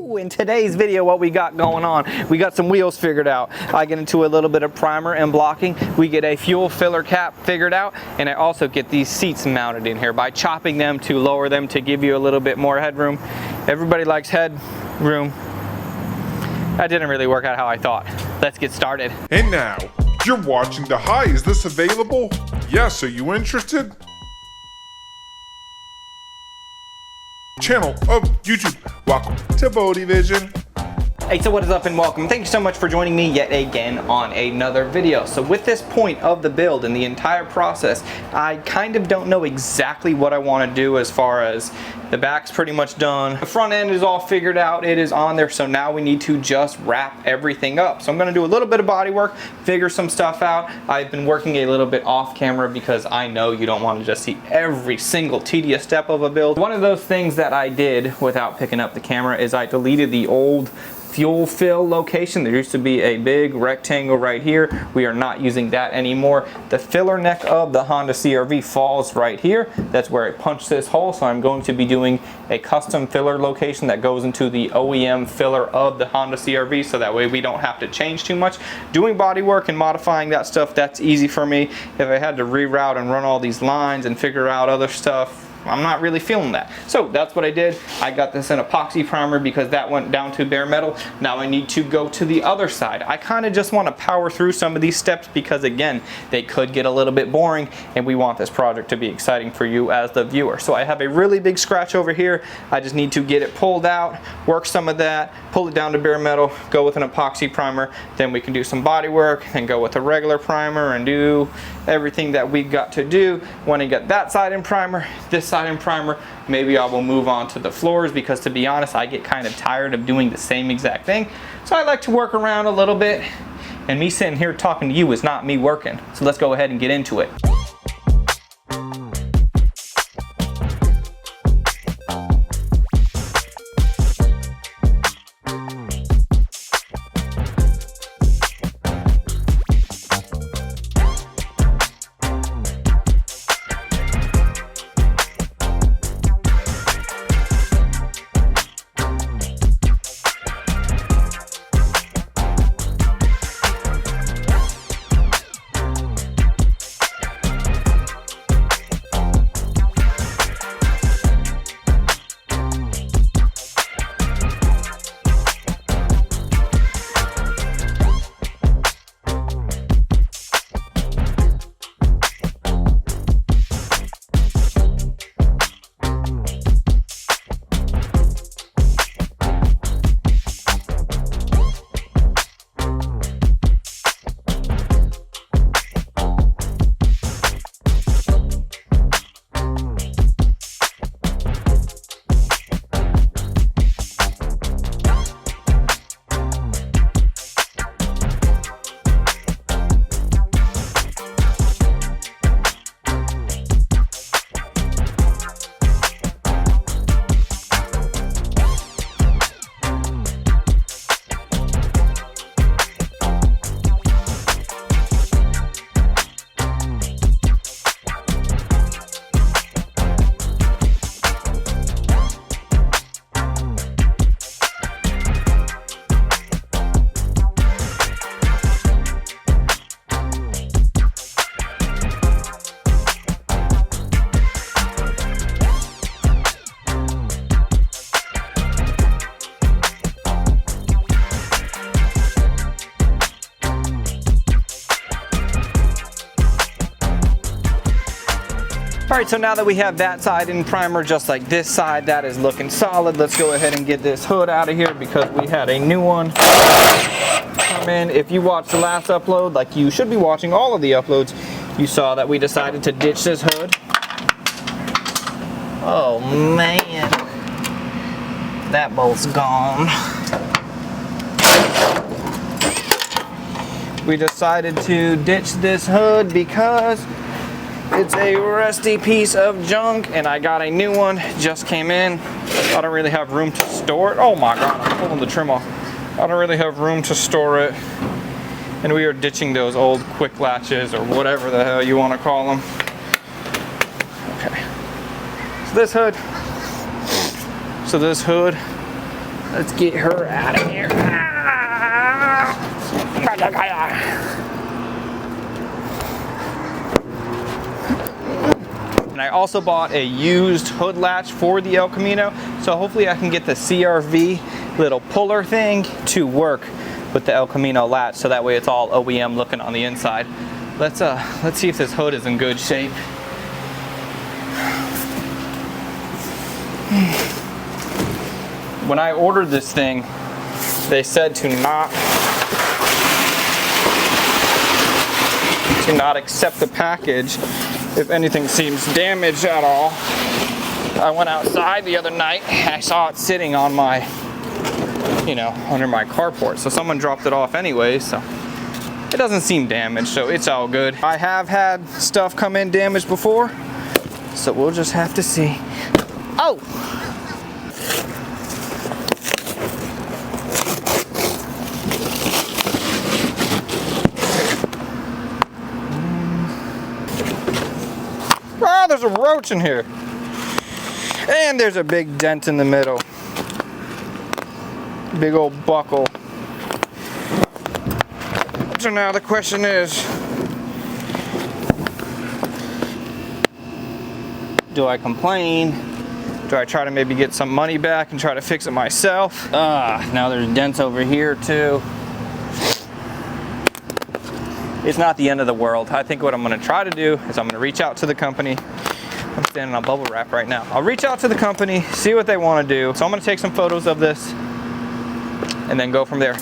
In today's video, what we got going on, we got some wheels figured out. I get into a little bit of primer and blocking. We get a fuel filler cap figured out, and I also get these seats mounted in here by chopping them to lower them to give you a little bit more headroom. Everybody likes headroom. That didn't really work out how I thought. Let's get started. And now, you're watching the Hi, is this available? Yes, are you interested? Channel of YouTube. Welcome to BodeVision. Hey, so what is up and welcome. Thank you so much for joining me yet again on another video. So with this point of the build and the entire process, I kind of don't know exactly what I want to do as far as the back's pretty much done. The front end is all figured out, it is on there, so now we need to just wrap everything up. So I'm gonna do a little bit of body work, figure some stuff out. I've been working a little bit off camera because I know you don't want to just see every single tedious step of a build. One of those things that I did without picking up the camera is I deleted the old fuel fill location. There used to be a big rectangle right here. We are not using that anymore. The filler neck of the Honda CR-V falls right here. That's where it punched this hole, so I'm going to be doing a custom filler location that goes into the OEM filler of the Honda CR-V, so that way we don't have to change too much. Doing body work and modifying that stuff, that's easy for me. If I had to reroute and run all these lines and figure out other stuff, I'm not really feeling that. So that's what I did. I got this in epoxy primer because that went down to bare metal. Now I need to go to the other side. I kind of just want to power through some of these steps because again, they could get a little bit boring and we want this project to be exciting for you as the viewer. So I have a really big scratch over here. I just need to get it pulled out, work some of that, pull it down to bare metal, go with an epoxy primer, then we can do some body work and go with a regular primer and do everything that we got to do. When I get that side in primer, this side in primer, maybe I will move on to the floors because to be honest, I get kind of tired of doing the same exact thing. So I like to work around a little bit, and me sitting here talking to you is not me working. So let's go ahead and get into it. Alright, so now that we have that side in primer, just like this side, that is looking solid. Let's go ahead and get this hood out of here because we had a new one come in. If you watched the last upload, like you should be watching all of the uploads, you saw that we decided to ditch this hood. Oh man, that bolt's gone. We decided to ditch this hood because it's a rusty piece of junk and I got a new one, just came in. I don't really have room to store it. Oh my god, I'm pulling the trim off. I don't really have room to store it. And we are ditching those old quick latches or whatever the hell you want to call them. Okay. So this hood Let's get her out of here. And I also bought a used hood latch for the El Camino, so hopefully I can get the CRV little puller thing to work with the El Camino latch, so that way it's all OEM looking on the inside. Let's see if this hood is in good shape. When I ordered this thing, they said to not accept the package if anything seems damaged at all. I went outside the other night and I saw it sitting on my, under my carport. So someone dropped it off anyway, so it doesn't seem damaged, so it's all good. I have had stuff come in damaged before, so we'll just have to see. Oh! Ah, there's a roach in here. And there's a big dent in the middle. Big old buckle. So now the question is, do I complain? Do I try to maybe get some money back and try to fix it myself? Now there's dents over here too. It's not the end of the world. I think what I'm gonna try to do is I'm gonna reach out to the company. I'm standing on bubble wrap right now. I'll reach out to the company, see what they wanna do. So I'm gonna take some photos of this and then go from there.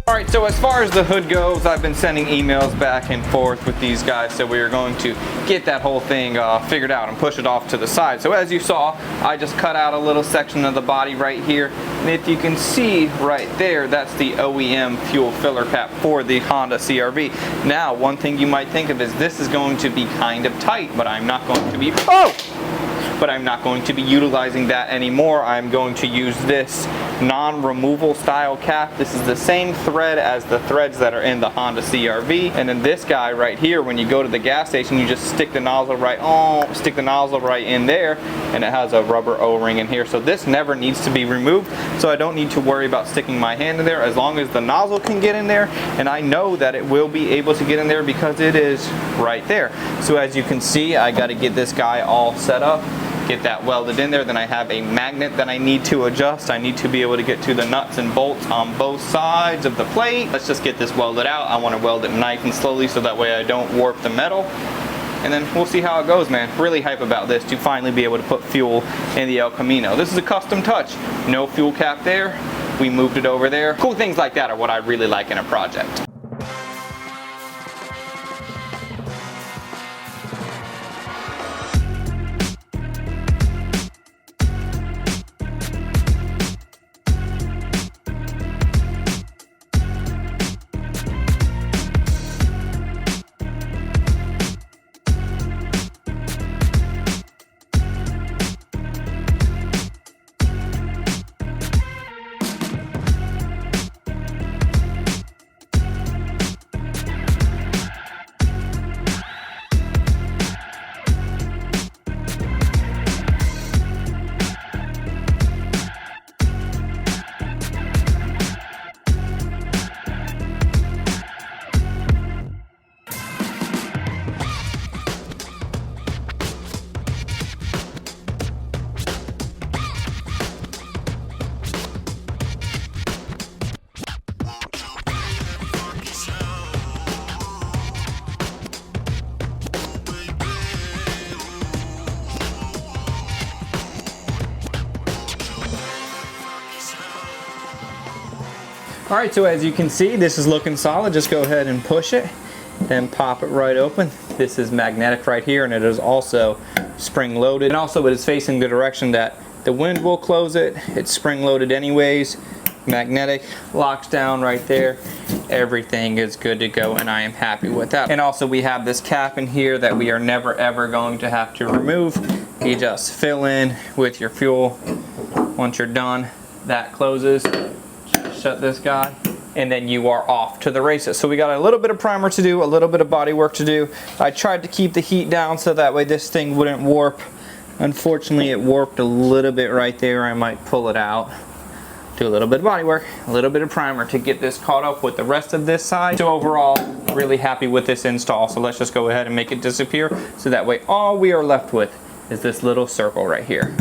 Alright, so as far as the hood goes, I've been sending emails back and forth with these guys, so we are going to get that whole thing figured out and push it off to the side. So as you saw, I just cut out a little section of the body right here, and if you can see right there, that's the OEM fuel filler cap for the Honda CR-V. Now, one thing you might think of is this is going to be kind of tight, but I'm not going to be, but I'm not going to be utilizing that anymore. I'm going to use this non-removal style cap. This is the same thread as the threads that are in the Honda CR-V. And then this guy right here, when you go to the gas station, you just stick the nozzle right in there, and it has a rubber O-ring in here. So this never needs to be removed. So I don't need to worry about sticking my hand in there as long as the nozzle can get in there. And I know that it will be able to get in there because it is right there. So as you can see, I got to get this guy all set up, get that welded in there. Then I have a magnet that I need to adjust. I need to be able to get to the nuts and bolts on both sides of the plate. Let's just get this welded out. I want to weld it nice and slowly so that way I don't warp the metal. And then we'll see how it goes, man. Really hype about this to finally be able to put fuel in the El Camino. This is a custom touch. No fuel cap there. We moved it over there. Cool things like that are what I really like in a project. All right, so as you can see, this is looking solid. Just go ahead and push it, then pop it right open. This is magnetic right here, and it is also spring loaded. And also it is facing the direction that the wind will close it. It's spring loaded anyways. Magnetic, locks down right there. Everything is good to go, and I am happy with that. And also we have this cap in here that we are never ever going to have to remove. You just fill in with your fuel. Once you're done, that closes. Shut this guy, and then you are off to the races. So we got a little bit of primer to do, a little bit of body work to do. I tried to keep the heat down so that way this thing wouldn't warp. Unfortunately, it warped a little bit right there. I might pull it out. Do a little bit of body work, a little bit of primer to get this caught up with the rest of this side. So overall, really happy with this install. So let's just go ahead and make it disappear. So that way all we are left with is this little circle right here.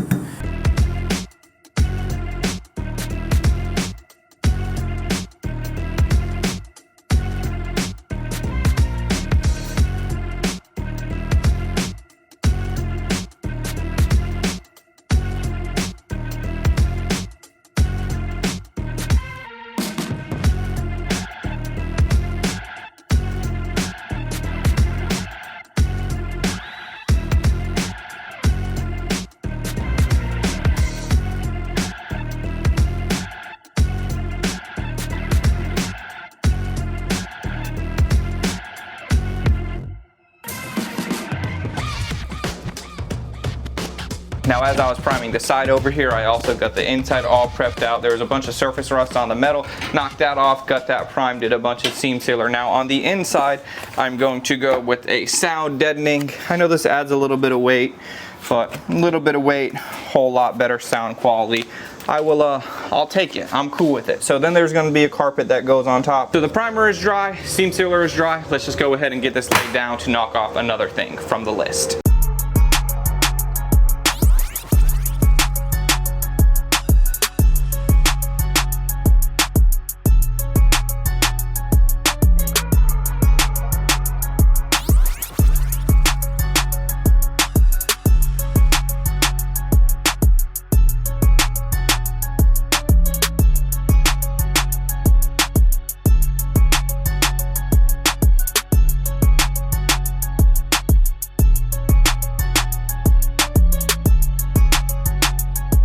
Now as I was priming the side over here, I also got the inside all prepped out. There was a bunch of surface rust on the metal, knocked that off, got that primed, did a bunch of seam sealer. Now on the inside, I'm going to go with a sound deadening. I know this adds a little bit of weight, but a little bit of weight, whole lot better sound quality. I'll take it. I'm cool with it. So then there's going to be a carpet that goes on top. So the primer is dry, seam sealer is dry. Let's just go ahead and get this laid down to knock off another thing from the list.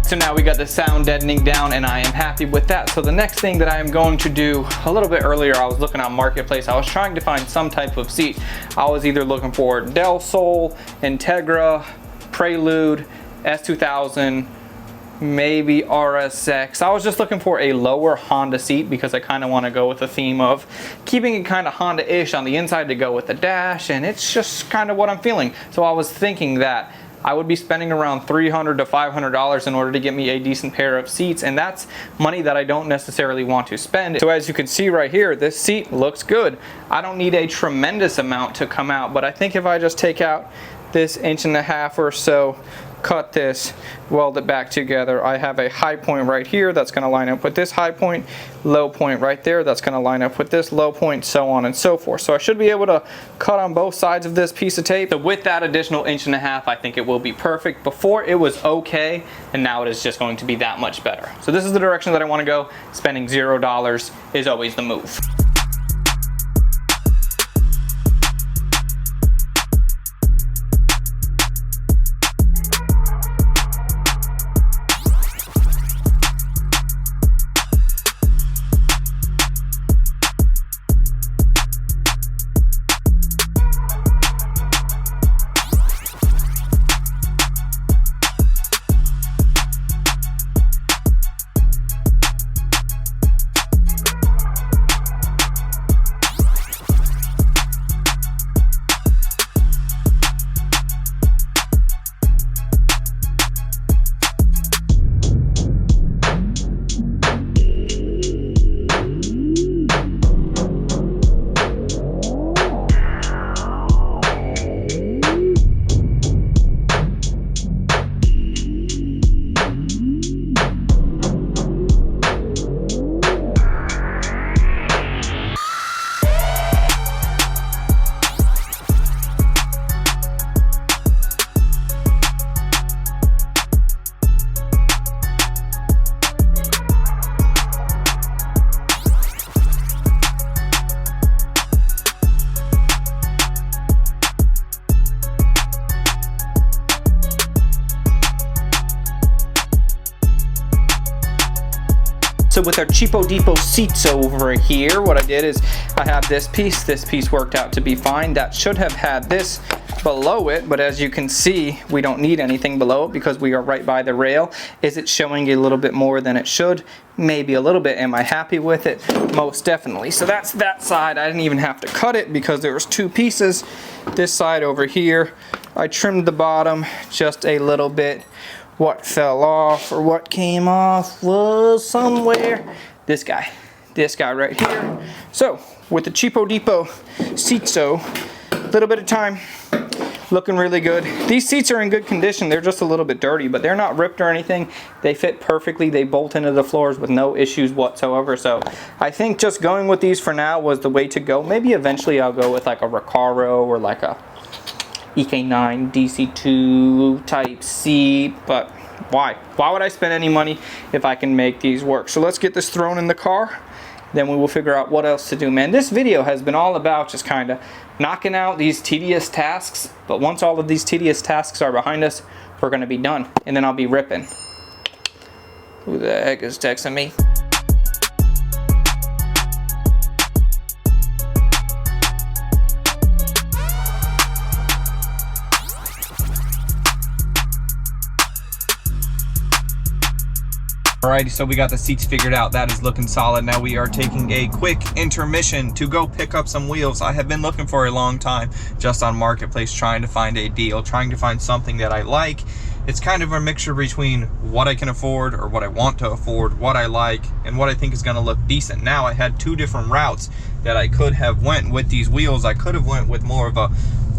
So now we got the sound deadening down, and I am happy with that. So the next thing that I am going to do, a little bit earlier I was looking on Marketplace, I was trying to find some type of seat. I was either looking for Del Sol, Integra, Prelude, S2000, maybe RSX. I was just looking for a lower Honda seat because I kind of want to go with the theme of keeping it kind of Honda-ish on the inside to go with the dash, and it's just kind of what I'm feeling. So I was thinking that I would be spending around $300 to $500 in order to get me a decent pair of seats, and that's money that I don't necessarily want to spend. So as you can see right here, this seat looks good. I don't need a tremendous amount to come out, but I think if I just take out this 1.5 inches or so, cut this, weld it back together, I have a high point right here that's going to line up with this high point, low point right there that's going to line up with this low point, so on and so forth. So I should be able to cut on both sides of this piece of tape. So with that additional 1.5 inches, I think it will be perfect. Before it was okay, and now it is just going to be that much better. So this is the direction that I want to go. Spending $0 is always the move. So with our Cheapo Depot seats over here, what I did is I have this piece worked out to be fine. That should have had this below it, but as you can see, we don't need anything below it because we are right by the rail. Is it showing a little bit more than it should? Maybe a little bit. Am I happy with it? Most definitely. So that's that side. I didn't even have to cut it because there was two pieces. This side over here, I trimmed the bottom just a little bit. What fell off or what came off was somewhere this guy right here. So with the Cheapo Depot seats, so a little bit of time, looking really good. These seats are in good condition. They're just a little bit dirty, but they're not ripped or anything. They fit perfectly. They bolt into the floors with no issues whatsoever. So I think just going with these for now was the way to go. Maybe eventually I'll go with like a Recaro or like a EK9 DC2 type seat, but why would I spend any money if I can make these work? So let's get this thrown in the car, then we will figure out what else to do. Man, this video has been all about just kind of knocking out these tedious tasks, but once all of these tedious tasks are behind us, we're going to be done, and then I'll be ripping. Who the heck is texting me? Alrighty, so we got the seats figured out. That is looking solid. Now we are taking a quick intermission to go pick up some wheels. I have been looking for a long time just on Marketplace, trying to find a deal, trying to find something that I like. It's kind of a mixture between what I can afford or what I want to afford, what I like, and what I think is gonna look decent. Now I had two different routes that I could have went with these wheels. I could have went with more of a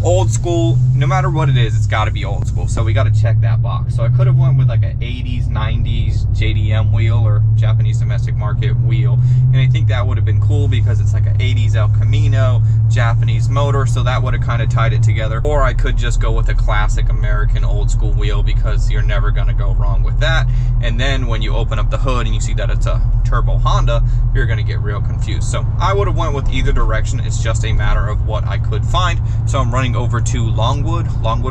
old school. No matter what it is, it's got to be old school, so we got to check that box. So I could have went with like an 80s 90s JDM wheel or Japanese domestic market wheel, and I think that would have been cool because it's like an 80s El Camino Japanese motor, so that would have kind of tied it together. Or I could just go with a classic American old school wheel because you're never going to go wrong with that. And then when you open up the hood and you see that it's a turbo Honda, you're going to get real confused. So I would have went with either direction. It's just a matter of what I could find. So I'm running over to Longwood,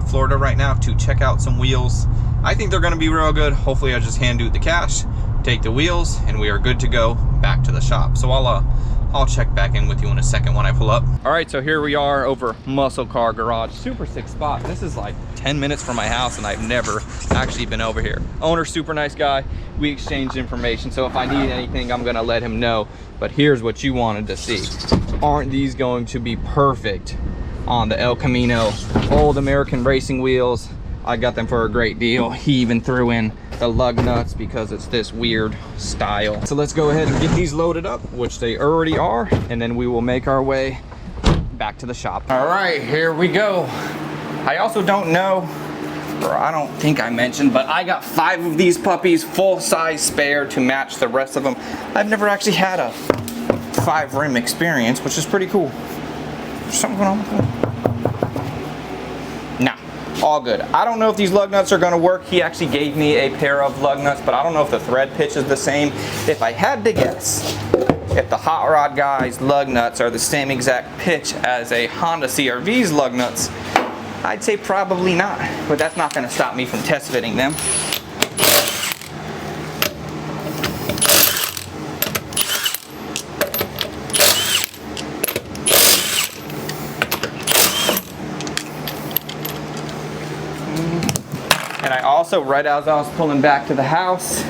Florida right now to check out some wheels. I think they're going to be real good. Hopefully I just hand dude the cash, take the wheels, and we are good to go back to the shop. So I'll check back in with you in a second when I pull up. All right, so here we are over Muscle Car Garage. Super sick spot. This is like 10 minutes from my house and I've never actually been over here. Owner, super nice guy. We exchanged information, so if I need anything, I'm gonna let him know. But here's what you wanted to see. Aren't these going to be perfect on the El Camino old American racing wheels? I got them for a great deal. He even threw in the lug nuts because it's this weird style. So let's go ahead and get these loaded up, which they already are, and then we will make our way back to the shop. All right, here we go. I also don't know, or I don't think I mentioned, but I got 5 of these puppies, full size spare to match the rest of them. I've never actually had a 5 rim experience, which is pretty cool. There's something going on with them? Nah, all good. I don't know if these lug nuts are gonna work. He actually gave me a pair of lug nuts, but I don't know if the thread pitch is the same. If I had to guess, if the Hot Rod Guy's lug nuts are the same exact pitch as a Honda CR-V's lug nuts, I'd say probably not, but that's not gonna stop me from test fitting them. And I also, right as I was pulling back to the house,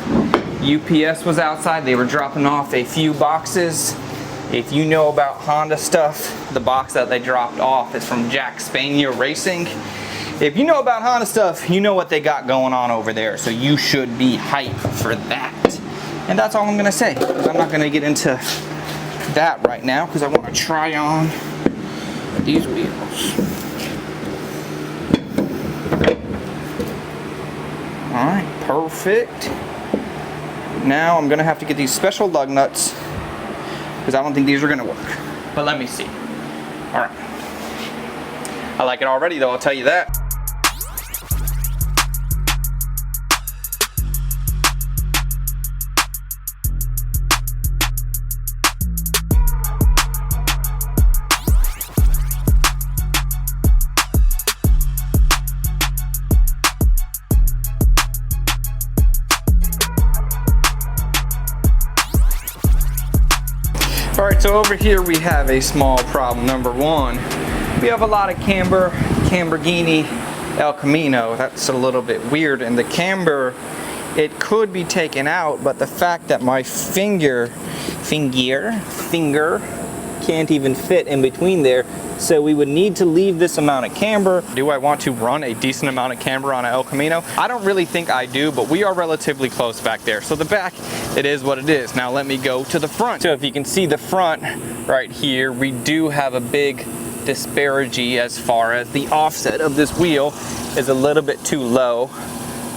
UPS was outside. They were dropping off a few boxes. If you know about Honda stuff, the box that they dropped off is from Jack Spania Racing. If you know about Honda stuff, you know what they got going on over there, so you should be hyped for that. And that's all I'm gonna say, because I'm not gonna get into that right now, because I want to try on these wheels. All right, perfect. Now I'm gonna have to get these special lug nuts, because I don't think these are gonna work. But let me see. All right. I like it already though, I'll tell you that. So over here we have a small problem. Number one, we have a lot of camber, Lamborghini, El Camino. That's a little bit weird, and the camber, it could be taken out, but the fact that my finger can't even fit in between there, so we would need to leave this amount of camber. Do I want to run a decent amount of camber on an El Camino? I don't really think I do, but we are relatively close back there. So the back, it is what it is. Now let me go to the front. So if you can see the front right here, we do have a big disparity as far as the offset of this wheel is a little bit too low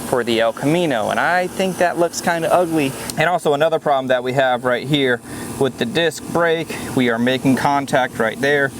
for the El Camino, and I think that looks kind of ugly. And also another problem that we have right here with the disc brake, we are making contact right there.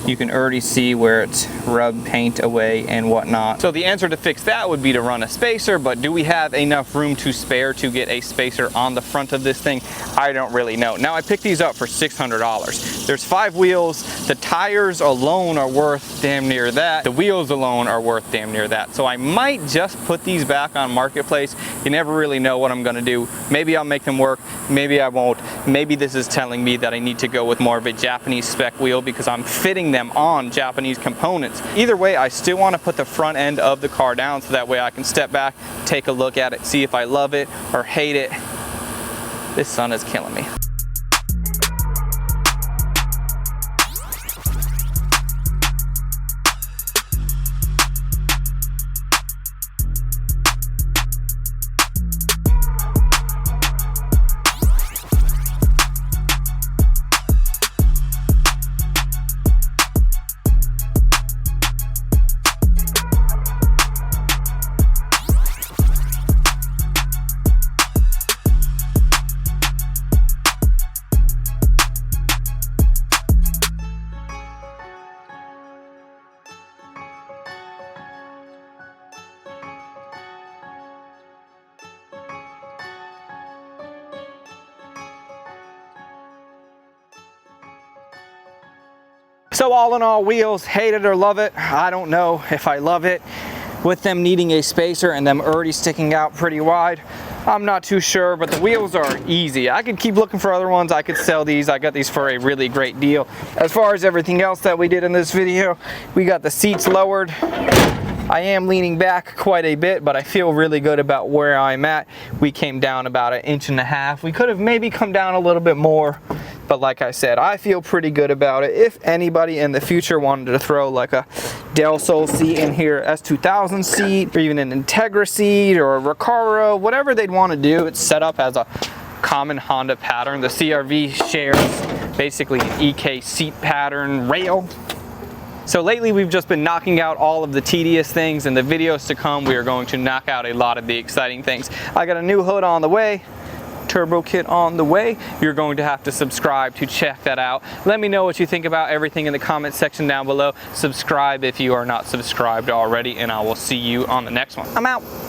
You can already see where it's rubbed paint away and whatnot. So the answer to fix that would be to run a spacer, but do we have enough room to spare to get a spacer on the front of this thing? I don't really know. Now I picked these up for $600. There's 5 wheels. The tires alone are worth damn near that. The wheels alone are worth damn near that. So I might just put these back on Marketplace. You never really know what I'm gonna do. Maybe I'll make them work, maybe I won't. Maybe this is telling me that I need to go with more of a Japanese spec wheel because I'm fitting them on Japanese components. Either way, I still want to put the front end of the car down so that way I can step back, take a look at it, see if I love it or hate it. This sun is killing me. So all in all, wheels, hate it or love it. I don't know if I love it. With them needing a spacer and them already sticking out pretty wide, I'm not too sure, but the wheels are easy. I could keep looking for other ones. I could sell these. I got these for a really great deal. As far as everything else that we did in this video, we got the seats lowered. I am leaning back quite a bit, but I feel really good about where I'm at. We came down about 1.5 inches. We could have maybe come down a little bit more, but like I said, I feel pretty good about it. If anybody in the future wanted to throw like a Del Sol seat in here, S2000 seat, or even an Integra seat, or a Recaro, whatever they'd want to do, it's set up as a common Honda pattern. The CR-V shares basically an EK seat pattern rail. So lately we've just been knocking out all of the tedious things. In the videos to come, we are going to knock out a lot of the exciting things. I got a new hood on the way, turbo kit on the way. You're going to have to subscribe to check that out. Let me know what you think about everything in the comment section down below. Subscribe if you are not subscribed already, and I will see you on the next one. I'm out.